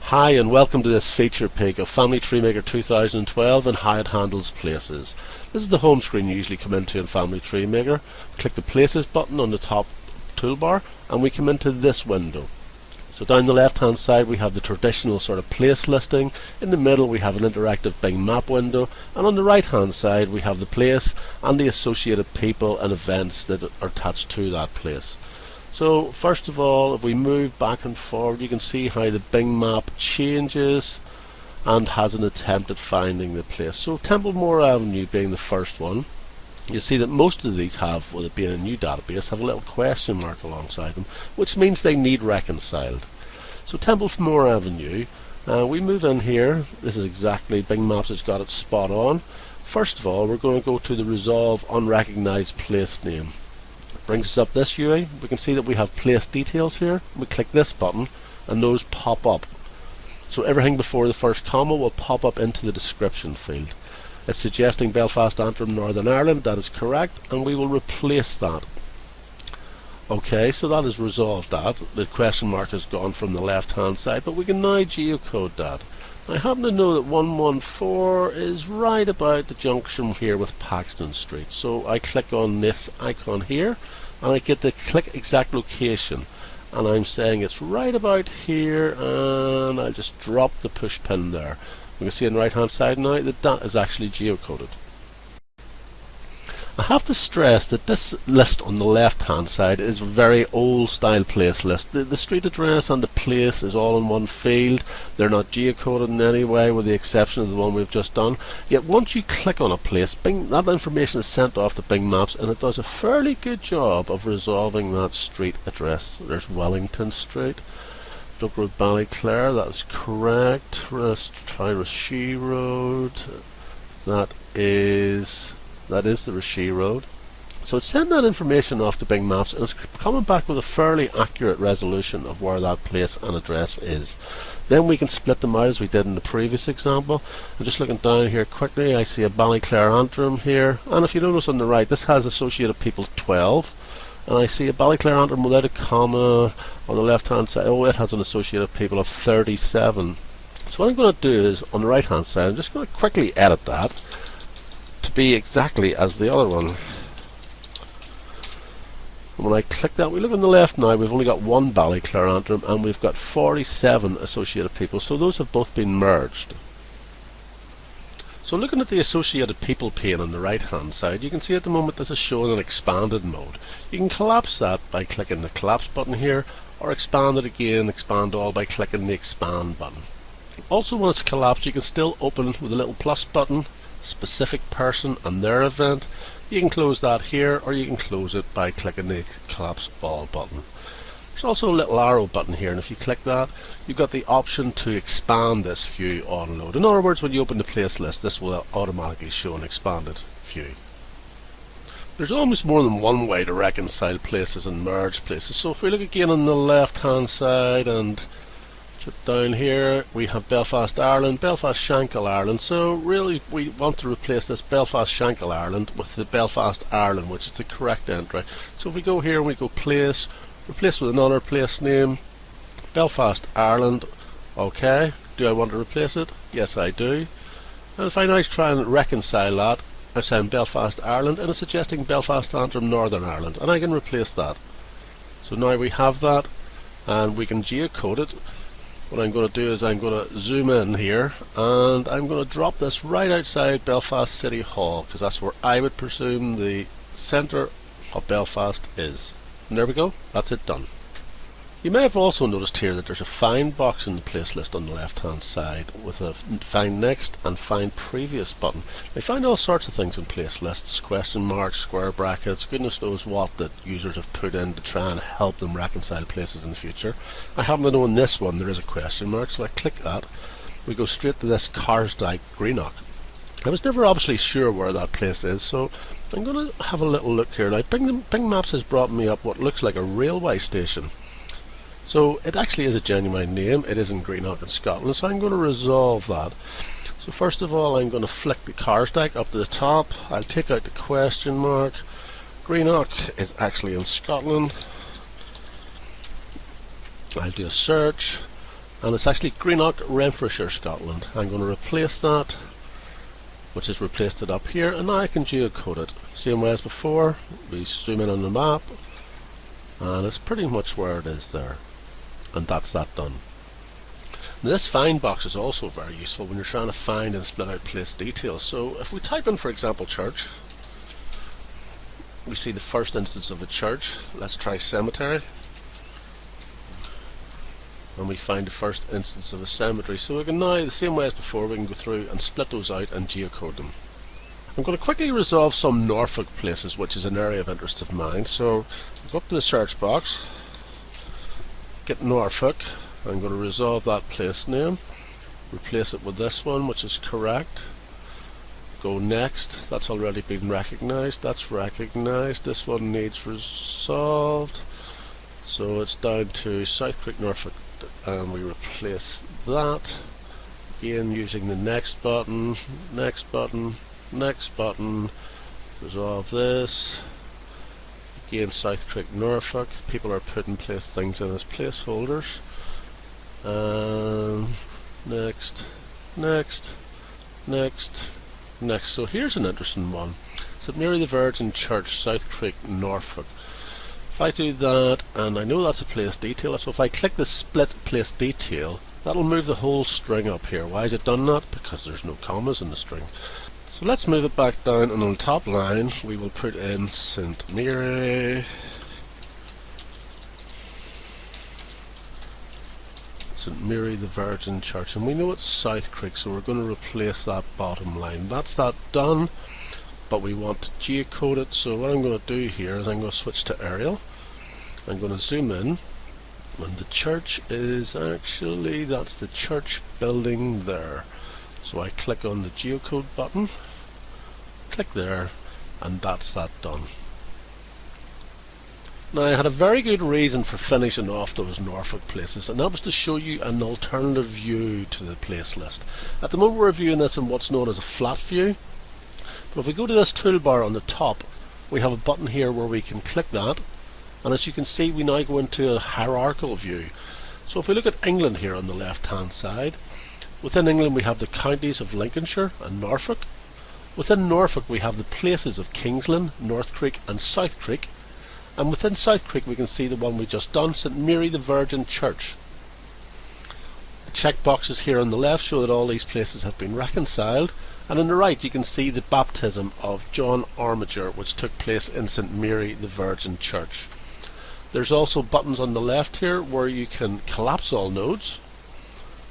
Hi and welcome to this feature pick of Family Tree Maker 2012 and how it handles places. This is the home screen you usually come into in Family Tree Maker. Click the Places button on the top toolbar and we come into this window. So down the left hand side we have the traditional sort of place listing, in the middle we have an interactive Bing map window, and on the right hand side we have the place and the associated people and events that are attached to that place. So first of all, if we move back and forward, you can see how the Bing map changes and has an attempt at finding the place. So Templemore Avenue being the first one, you see that most of these have, with it being a new database, have a little question mark alongside them, which means they need reconciled. So Templemore Avenue, we move in here. This is exactly, Bing Maps has got it spot on. First of all, we're going to go to the Resolve Unrecognized Place Name. Brings us up this UI. We can see that we have place details here. We click this button and those pop up. So everything before the first comma will pop up into the description field. It's suggesting Belfast, Antrim, Northern Ireland. That is correct, and we will replace that. Okay, so that has resolved that. The question mark has gone from the left hand side, but we can now geocode that. I happen to know that 114 is right about the junction here with Paxton Street. So I click on this icon here and I get the click exact location. And I'm saying it's right about here, and I'll just drop the push pin there. We can see on the right hand side now that that is actually geocoded. I have to stress that this list on the left hand side is a very old style place list. The street address and the place is all in one field. They're not geocoded in any way with the exception of the one we've just done. Yet once you click on a place, Bing, that information is sent off to Bing Maps and it does a fairly good job of resolving that street address. There's Wellington Street, Duck Road, Ballyclare, that is correct. Try Rishi Road, that is the Rishi Road. So it's sending that information off to Bing Maps and it's coming back with a fairly accurate resolution of where that place and address is. Then we can split them out as we did in the previous example. I'm just looking down here quickly. I see a Ballyclare Antrim here, and if you notice on the right this has associated people 12, and I see a Ballyclare Antrim without a comma on the left hand side. Oh, it has an associated people of 37. So what I'm going to do is on the right hand side I'm just going to quickly edit that to be exactly as the other one. And when I click that, we look on the left now, we've only got one Ballyclare Antrim and we've got 47 associated people, so those have both been merged. So looking at the associated people pane on the right hand side, you can see at the moment this is showing an expanded mode. You can collapse that by clicking the collapse button here, or expand it again, expand all, by clicking the expand button. Also when it's collapsed you can still open with a little plus button, specific person and their event. You can close that here, or you can close it by clicking the collapse all button. There's also a little arrow button here, and if you click that you've got the option to expand this view on load. In other words, when you open the place list this will automatically show an expanded view. There's almost more than one way to reconcile places and merge places. So if we look again on the left hand side and down here we have Belfast Ireland, Belfast Shankill Ireland. So really we want to replace this Belfast Shankill Ireland with the Belfast Ireland, which is the correct entry. So if we go here and we go place, replace with another place name, Belfast Ireland. Okay, do I want to replace it? Yes I do. And if I now try and reconcile that, I'm saying Belfast Ireland and it's suggesting Belfast Antrim, Northern Ireland, and I can replace that. So now we have that and we can geocode it. What I'm going to do is I'm going to zoom in here and I'm going to drop this right outside Belfast City Hall, because that's where I would presume the centre of Belfast is. And there we go, that's it done. You may have also noticed here that there's a find box in the place list on the left hand side with a find next and find previous button. I find all sorts of things in place lists, question marks, square brackets, goodness knows what that users have put in to try and help them reconcile places in the future. I happen to know in this one there is a question mark, so I click that. We go straight to this Carsdyke Greenock. I was never obviously sure where that place is, so I'm going to have a little look here. Now Bing Maps has brought me up what looks like a railway station. So it actually is a genuine name. It is in Greenock in Scotland, so I'm going to resolve that. So first of all I'm going to flick the Carsdyke up to the top. I'll take out the question mark. Greenock is actually in Scotland. I'll do a search. and it's actually Greenock, Renfrewshire, Scotland. I'm going to replace that, which has replaced it up here, and now I can geocode it. Same way as before, we zoom in on the map, and it's pretty much where it is there, and that's that done. Now, this find box is also very useful when you're trying to find and split out place details. So if we type in, for example, church, we see the first instance of a church. Let's try cemetery, and we find the first instance of a cemetery. So we can now, the same way as before, we can go through and split those out and geocode them. I'm going to quickly resolve some Norfolk places, which is an area of interest of mine. So go up to the search box, get Norfolk. I'm going to resolve that place name, replace it with this one, which is correct. Go next. That's already been recognized. That's recognized. This one needs resolved. So it's down to South Creek, Norfolk, and we replace that. Again, using the next button, next button, next button. Resolve this. Again, South Creek, Norfolk. People are putting things in as placeholders. Next, next, next, next. So here's an interesting one. St Mary the Virgin Church, South Creek, Norfolk. If I do that, and I know that's a place detail, so if I click the split place detail, that'll move the whole string up here. Why has it done that? Because there's no commas in the string. So let's move it back down, and on the top line we will put in St Mary the Virgin Church, and we know it's South Creek, so we're going to replace that bottom line. That's that done, but we want to geocode it. So what I'm going to do here is I'm going to switch to aerial. I'm going to zoom in, and the church is actually, that's the church building there. So I click on the geocode button, click there, and that's that done. Now, I had a very good reason for finishing off those Norfolk places, and that was to show you an alternative view to the place list. At the moment we're viewing this in what's known as a flat view, but if we go to this toolbar on the top, we have a button here where we can click that, and as you can see we now go into a hierarchical view. So if we look at England here on the left hand side, within England we have the counties of Lincolnshire and Norfolk. Within Norfolk we have the places of Kingsland, North Creek and South Creek. And within South Creek we can see the one we just done, St Mary the Virgin Church. The check boxes here on the left show that all these places have been reconciled, and on the right you can see the baptism of John Armiger, which took place in St Mary the Virgin Church. There's also buttons on the left here where you can collapse all nodes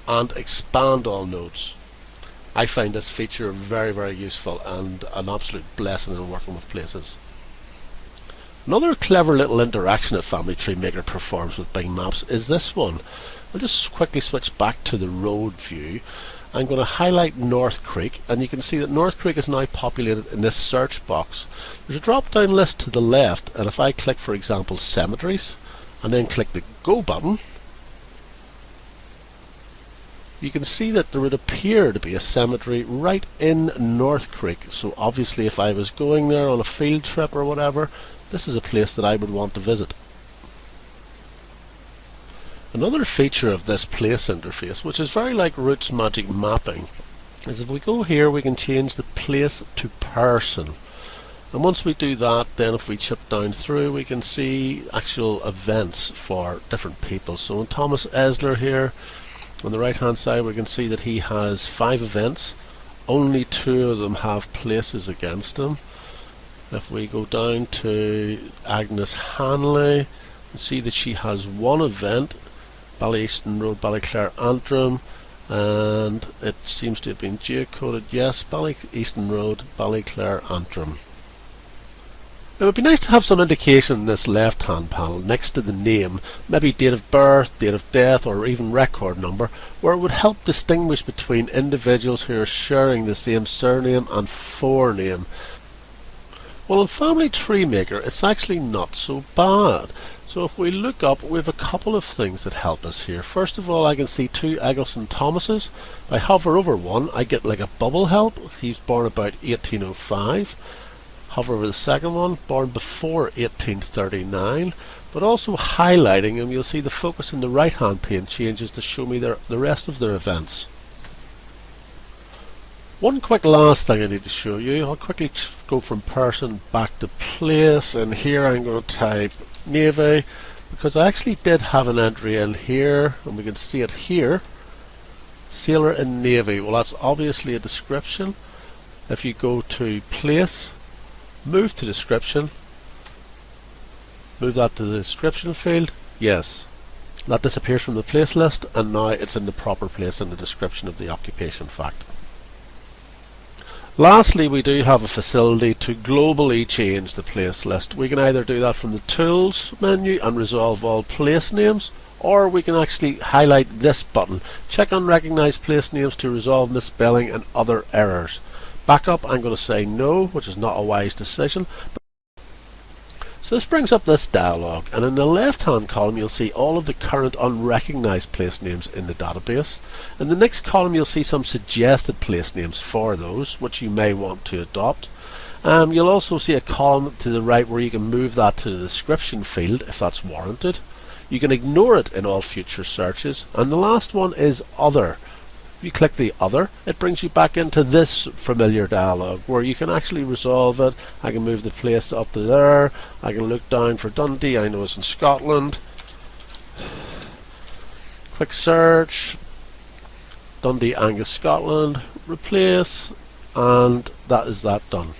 and expand all nodes. I find this feature very, very useful and an absolute blessing in working with places. Another clever little interaction that Family Tree Maker performs with Bing Maps is this one. I'll just quickly switch back to the road view. I'm going to highlight North Creek, and you can see that North Creek is now populated in this search box. There's a drop down list to the left, and if I click, for example, cemeteries, and then click the Go button, you can see that there would appear to be a cemetery right in North Creek. So obviously if I was going there on a field trip or whatever, this is a place that I would want to visit. Another feature of this place interface, which is very like Rootsmagic mapping, is if we go here we can change the place to person. And once we do that, then if we chip down through we can see actual events for different people. So in Thomas Esler here, on the right hand side we can see that he has 5 events. Only 2 of them have places against him. If we go down to Agnes Hanley, we see that she has 1 event, Ballyaston Road, Ballyclare, Antrim, and it seems to have been geocoded. Yes, Ballyaston Road, Ballyclare, Antrim. It would be nice to have some indication in this left hand panel next to the name, maybe date of birth, date of death, or even record number, where it would help distinguish between individuals who are sharing the same surname and forename. Well, in Family Tree Maker it's actually not so bad. So if we look up, we have a couple of things that help us here. First of all, I can see 2 Eggleston Thomases. If I hover over one, I get like a bubble help. He's born about 1805. Hover over the second one, born before 1839. but also highlighting them, you'll see the focus in the right hand pane changes to show me the rest of their events. One quick last thing I need to show you. I'll quickly go from person back to place, and here I'm going to type Navy, because I actually did have an entry in here, and we can see it here, Sailor in Navy. Well, that's obviously a description. If you go to place, move to description, move that to the description field, yes, that disappears from the place list, and now it's in the proper place in the description of the occupation fact. Lastly, we do have a facility to globally change the place list. We can either do that from the Tools menu and resolve all place names, or we can actually highlight this button, check on Recognize Place Names to resolve misspelling and other errors. Backup, I'm going to say no, which is not a wise decision. So this brings up this dialog, and in the left hand column you'll see all of the current unrecognized place names in the database. In the next column you'll see some suggested place names for those, which you may want to adopt. You'll also see a column to the right where you can move that to the description field if that's warranted. You can ignore it in all future searches, and the last one is Other. If you click the Other, it brings you back into this familiar dialog where you can actually resolve it. I can move the place up to there, I can look down for Dundee, I know it's in Scotland. Quick search, Dundee, Angus, Scotland, replace, and that is that done.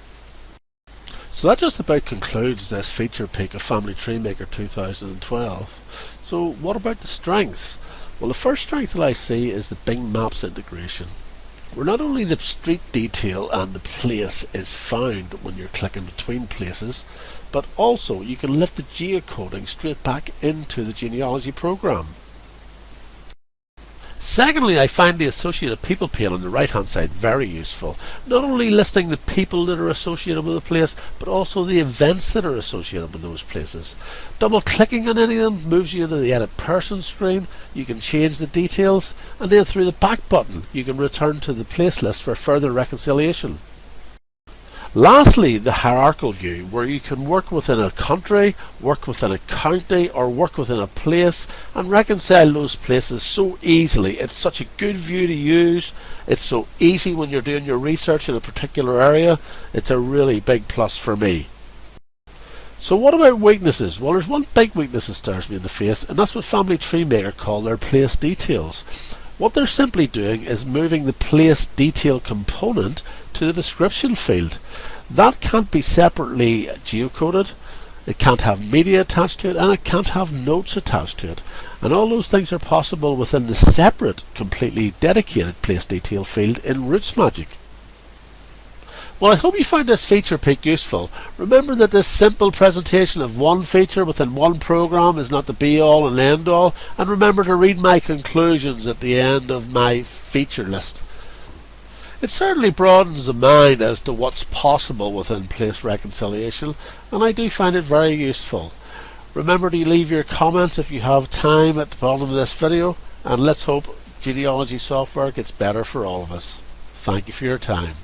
So that just about concludes this feature peek of Family Tree Maker 2012. So what about the strengths? Well, the first strength that I see is the Bing Maps integration, where not only the street detail and the place is found when you're clicking between places, but also you can lift the geocoding straight back into the genealogy program. Secondly, I find the associated people pane on the right hand side very useful, not only listing the people that are associated with a place, but also the events that are associated with those places. Double clicking on any of them moves you into the Edit Person screen. You can change the details, and then through the back button you can return to the place list for further reconciliation. Lastly, the hierarchical view, where you can work within a country, work within a county, or work within a place and reconcile those places so easily. It's such a good view to use. It's so easy when you're doing your research in a particular area. It's a really big plus for me. So what about weaknesses? Well, there's one big weakness that stares me in the face, and that's what Family Tree Maker call their place details. What they're simply doing is moving the place detail component to the description field. That can't be separately geocoded, it can't have media attached to it, and it can't have notes attached to it. And all those things are possible within the separate, completely dedicated place detail field in Rootsmagic. Well, I hope you found this feature peek useful. Remember that this simple presentation of one feature within one program is not the be-all and end-all, and remember to read my conclusions at the end of my feature list. It certainly broadens the mind as to what's possible within place reconciliation, and I do find it very useful. Remember to leave your comments if you have time at the bottom of this video, and let's hope Genealogy Software gets better for all of us. Thank you for your time.